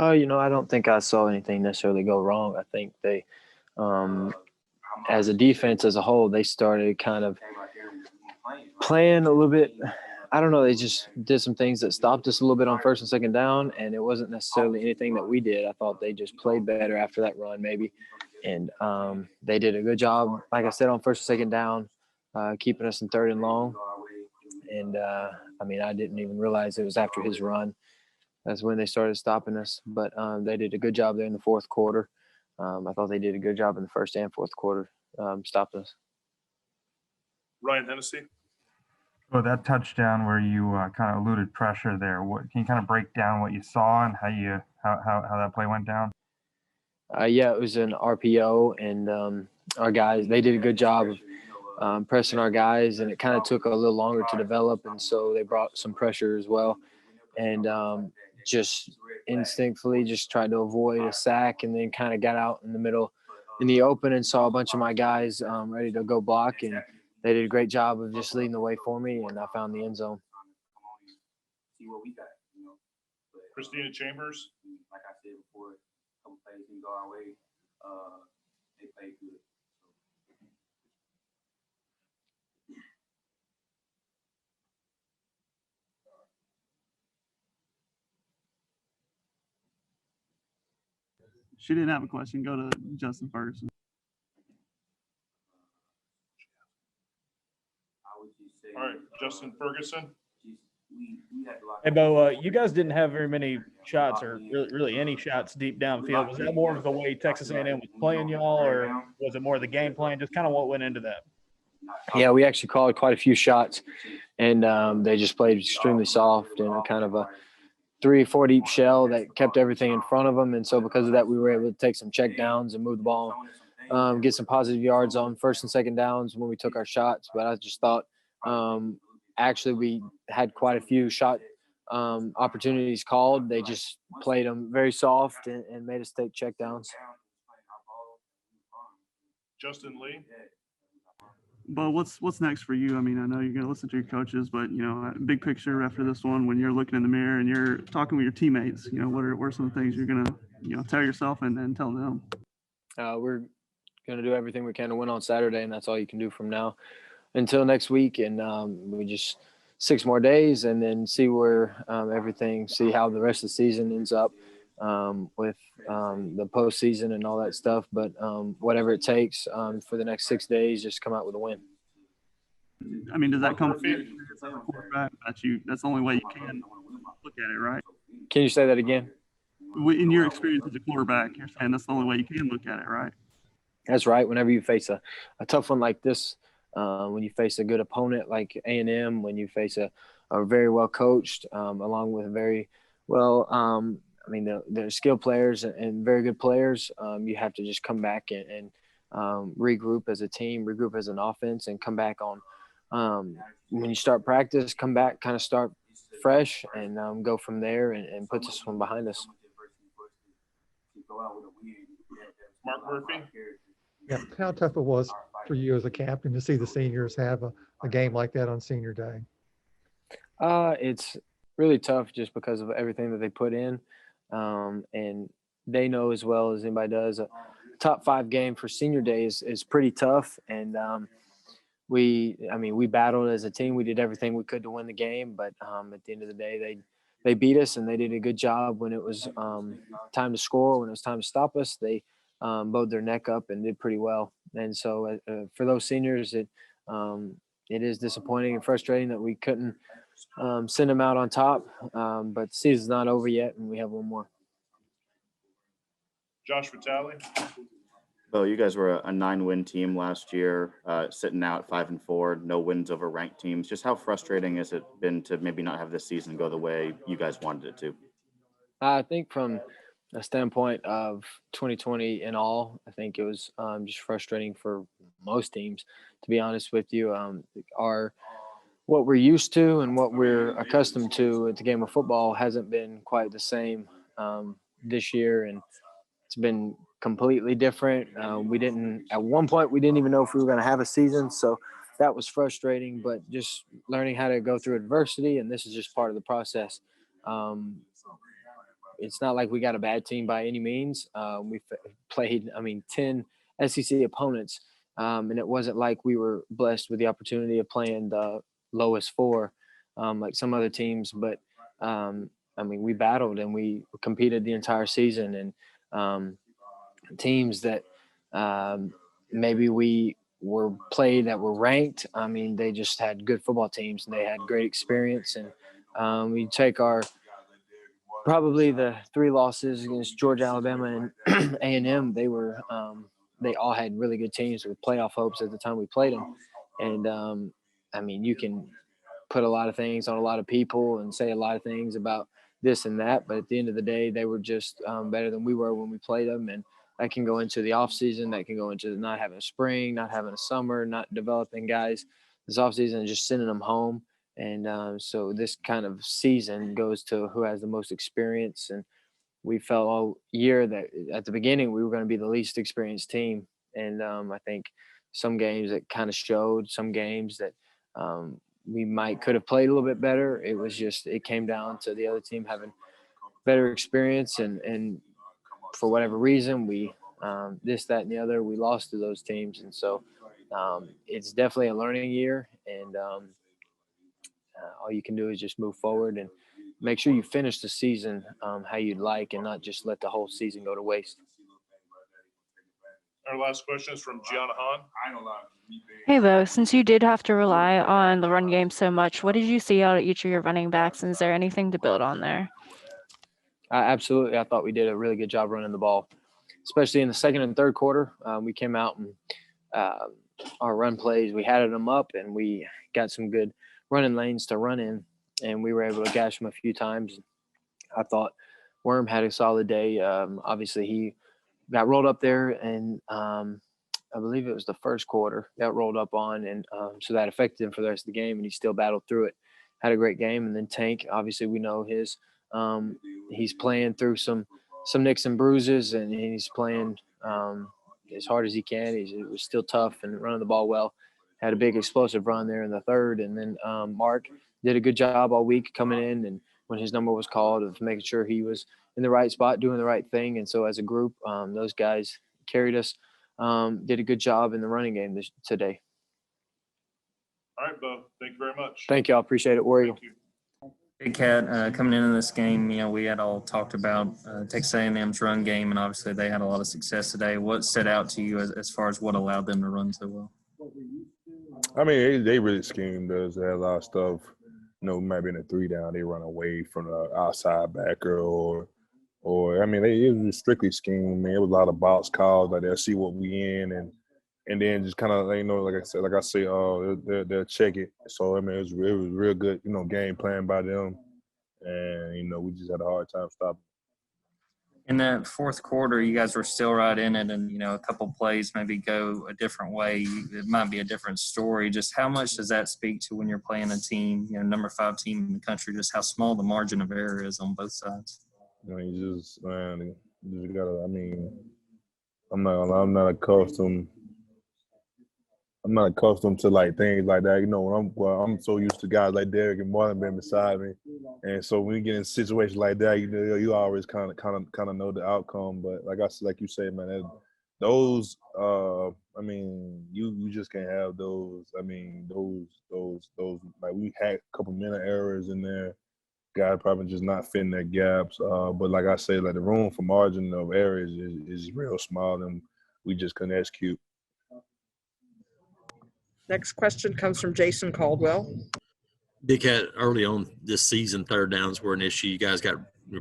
I don't think I saw anything necessarily go wrong. I think they, um, as a defense as a whole, they started kind of playing a little bit. I don't know. They just did some things that stopped us a little bit on first and second down, and it wasn't necessarily anything that we did. I thought they just played better after that run, maybe, and they did a good job, like I said, on first and second down, keeping us in third and long. And I didn't even realize it was after his run. That's when they started stopping us. But they did a good job there in the fourth quarter. I thought they did a good job in the first and fourth quarter, stopping us. Ryan Hennessy. Well, that touchdown where you kind of eluded pressure there. Can you kind of break down what you saw and how that play went down? Yeah, it was an RPO, and our guys, they did a good job of pressing our guys, and it kind of took a little longer to develop, and so they brought some pressure as well. And just instinctively just tried to avoid a sack, and then kind of got out in the middle in the open and saw a bunch of my guys ready to go block, and they did a great job of just leading the way for me, and I found the end zone. Christina Chambers. Like I said before, a couple plays didn't go our way. They played good. She didn't have a question. Go to Justin Ferguson. All right, Justin Ferguson. Hey, Bo, you guys didn't have very many shots or really any shots deep downfield. Was that more of the way Texas A&M was playing y'all, or was it more of the game plan? Just kind of what went into that? Yeah, we actually called quite a few shots, and they just played extremely soft and kind of a 3-4 deep shell that kept everything in front of them. And so because of that, we were able to take some check downs and move the ball, get some positive yards on first and second downs when we took our shots. But I just thought actually we had quite a few shot opportunities called. They just played them very soft and made us take check downs. Justin Lee. But what's next for you? I mean, I know you're going to listen to your coaches, but, big picture after this one, when you're looking in the mirror and you're talking with your teammates, what are some of the things you're going to, tell yourself and tell them? We're going to do everything we can to win on Saturday, and that's all you can do from now until next week. And we just 6 more days and then see where see how the rest of the season ends up with the postseason and all that stuff. But whatever it takes for the next 6 days, just come out with a win. I mean, does that come from quarterback? That's the only way you can look at it, right? Can you say that again? In your experience as a quarterback, you're saying that's the only way you can look at it, right? That's right. Whenever you face a tough one like this, when you face a good opponent like A&M, when you face a very well coached, along with very well, they're skilled players and very good players. You have to just come back and regroup as a team, regroup as an offense, and come back on. When you start practice, come back, kind of start fresh, and go from there and put this one behind us. Mark Murphy. Yeah, how tough it was for you as a captain to see the seniors have a game like that on senior day? It's really tough just because of everything that they put in. And they know as well as anybody does, a top 5 game for senior day is pretty tough. And we battled as a team. We did everything we could to win the game. But at the end of the day, they beat us, and they did a good job when it was time to score, when it was time to stop us. They bowed their neck up and did pretty well. And so for those seniors, it is disappointing and frustrating that we couldn't send them out on top. But the season's not over yet, and we have one more. Josh Vitale. Bo, you guys were a 9-win team last year, sitting out 5-4, no wins over ranked teams. Just how frustrating has it been to maybe not have this season go the way you guys wanted it to? I think from a standpoint of 2020 in all, I think it was just frustrating for most teams, to be honest with you. What we're used to and what we're accustomed to at the game of football hasn't been quite the same this year, and it's been completely different. At one point, we didn't even know if we were going to have a season, so that was frustrating, but just learning how to go through adversity, and this is just part of the process. it's not like we got a bad team by any means. We played, 10 SEC opponents, and it wasn't like we were blessed with the opportunity of playing the lowest four like some other teams. But, we battled and we competed the entire season. And teams that maybe we were played that were ranked, they just had good football teams and they had great experience. And we take probably the 3 losses against Georgia, Alabama, and A&M. They all had really good teams with playoff hopes at the time we played them. And you can put a lot of things on a lot of people and say a lot of things about this and that, but at the end of the day, they were just better than we were when we played them. And that can go into the off season. That can go into not having a spring, not having a summer, not developing guys this off season, and just sending them home. And so this kind of season goes to who has the most experience. And we felt all year that at the beginning we were going to be the least experienced team. And I think some games that kind of showed, some games that we could have played a little bit better. It came down to the other team having better experience. And for whatever reason, we this, that, and the other, we lost to those teams. And so it's definitely a learning year. And all you can do is just move forward and make sure you finish the season how you'd like, and not just let the whole season go to waste. Our last question is from Gianna Hahn. Hey, Bo, since you did have to rely on the run game so much, what did you see out of each of your running backs? And is there anything to build on there? Absolutely. I thought we did a really good job running the ball, especially in the second and third quarter. We came out and our run plays, we had them up, and we got some good running lanes to run in, and we were able to gash them a few times. I thought Worm had a solid day. Obviously, he got rolled up there, and I believe it was the first quarter, got rolled up on, and so that affected him for the rest of the game, and he still battled through it. Had a great game. And then Tank, obviously we know he's playing through some nicks and bruises, and he's playing as hard as he can. It was still tough and running the ball well. Had a big explosive run there in the third. And then Mark did a good job all week coming in, and when his number was called, of making sure he was in the right spot, doing the right thing. And so as a group, those guys carried us, did a good job in the running game today. All right, Bo, thank you very much. Thank you. I appreciate it. War Eagle. Thank you. Big Kat, coming into this game, we had all talked about Texas A&M's run game, and obviously they had a lot of success today. What stood out to you as far as what allowed them to run so well? They really schemed us. They had a lot of stuff. Maybe in a 3-down, they run away from the outside backer, or it was strictly schemed. It was a lot of box calls, like they'll see what we in, and then just kind of, like I say, they'll check it. So it was real good, game plan by them, and we just had a hard time stopping. In that fourth quarter, you guys were still right in it, and a couple plays maybe go a different way. It might be a different story. Just how much does that speak to when you're playing a team, number 5 team in the country? Just how small the margin of error is on both sides. You just gotta. I'm not accustomed. I'm not accustomed to like things like that. I'm so used to guys like Derek and Martin being beside me, and so when you get in situations like that, you always kind of know the outcome. But like you say, man, those you just can't have those. Those like we had a couple minute errors in there. Guys probably just not fitting their gaps. But like I say, like the room for margin of error is real small, and we just couldn't execute. Next question comes from Jason Caldwell. Big Kat, early on this season, third downs were an issue. You guys got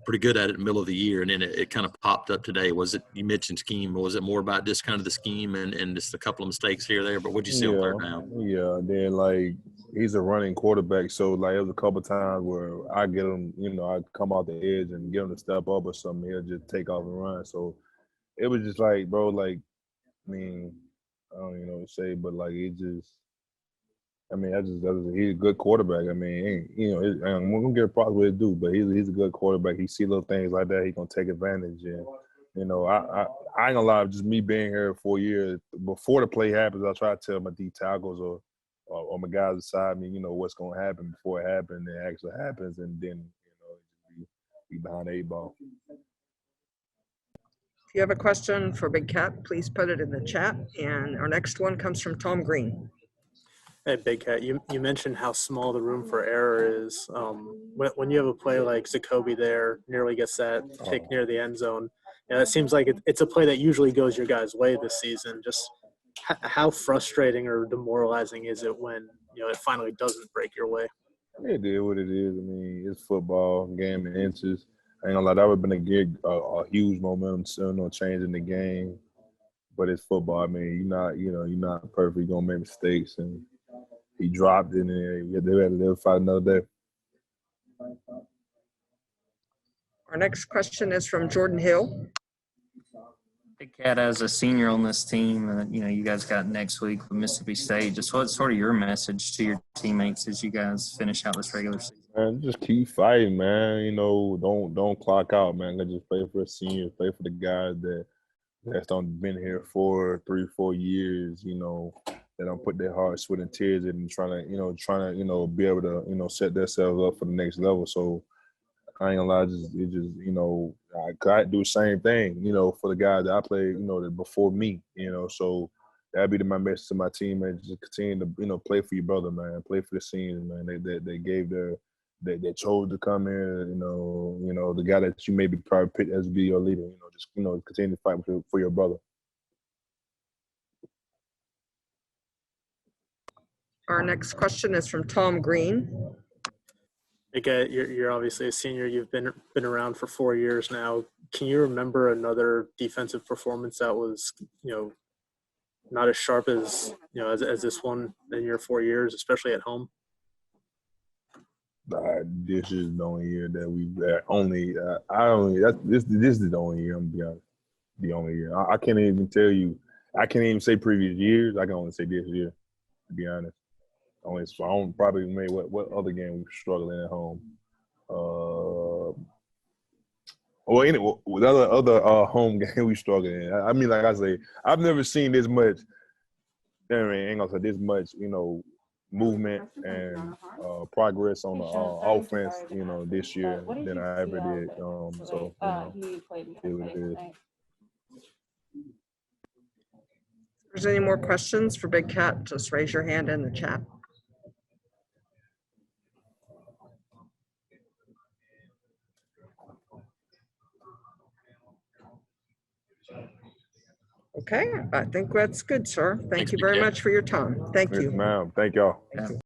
pretty good at it in the middle of the year, and then it kind of popped up today. Was it, you mentioned scheme, or was it more about just kind of the scheme and just a couple of mistakes here or there? But what did you see on third down? Yeah, then he's a running quarterback, so it was a couple of times where I get him, I come off the edge and get him to step up or something. He'll just take off and run. So it was just bro, I don't even know what to say, but he's a good quarterback. I'm gonna get a props with it, but he's a good quarterback. He see little things like that, he's gonna take advantage. And I ain't gonna lie, just me being here 4 years, before the play happens, I try to tell my D tackles or my guys beside me, what's gonna happen before it happens, and it actually happens, and then be behind the 8 ball. If you have a question for Big Kat, please put it in the chat. And our next one comes from Tom Green. Hey, Big Kat, you mentioned how small the room for error is. When you have a play like Zacoby there, nearly gets that kick near the end zone, it seems like it's a play that usually goes your guys' way this season. Just how frustrating or demoralizing is it when it finally doesn't break your way? It is what it is. I mean, it's football, game of inches. I ain't gonna lie, that would have been a huge momentum, change in the game. But it's football. I mean, you're not perfect. You're gonna make mistakes, and he dropped it, and we had to live fight another day. Our next question is from Jordan Hill. Big Kat, as a senior on this team, you guys got next week with Mississippi State. Just what's sort of your message to your teammates as you guys finish out this regular season? Man, just keep fighting, man. Don't clock out, man. Just play for the seniors, play for the guys that's been here for 3-4 years. That don't put their heart, sweat, and tears in and trying to be able to set themselves up for the next level. So I ain't gonna lie, I do the same thing, for the guys that I played, that before me, so that'd be my message to my teammates. Just continue to, play for your brother, man. Play for the seniors, man. They chose to come here, the guy that you maybe probably picked as to be your leader, just, continue to fight for your brother. Our next question is from Tom Green. Kat, you're obviously a senior. You've been around for 4 years now. Can you remember another defensive performance that was, not as sharp as this one in your 4 years, especially at home? This is the only year that this is the only year. I'm gonna be honest, the only year. I can't even tell you. I can't even say previous years. I can only say this year, to be honest. I don't probably maybe what other game we were struggling at home. Anyway, with other home game we struggling in. I mean, like I say, I've never seen this much. I ain't gonna say this much, movement and progress on the offense, this year than I ever did. So it is. If there's any more questions for Big Kat, just raise your hand in the chat. Okay, I think that's good, sir. Thank you very much for your time. Thank you. Yes, ma'am. Thank y'all. Thank you.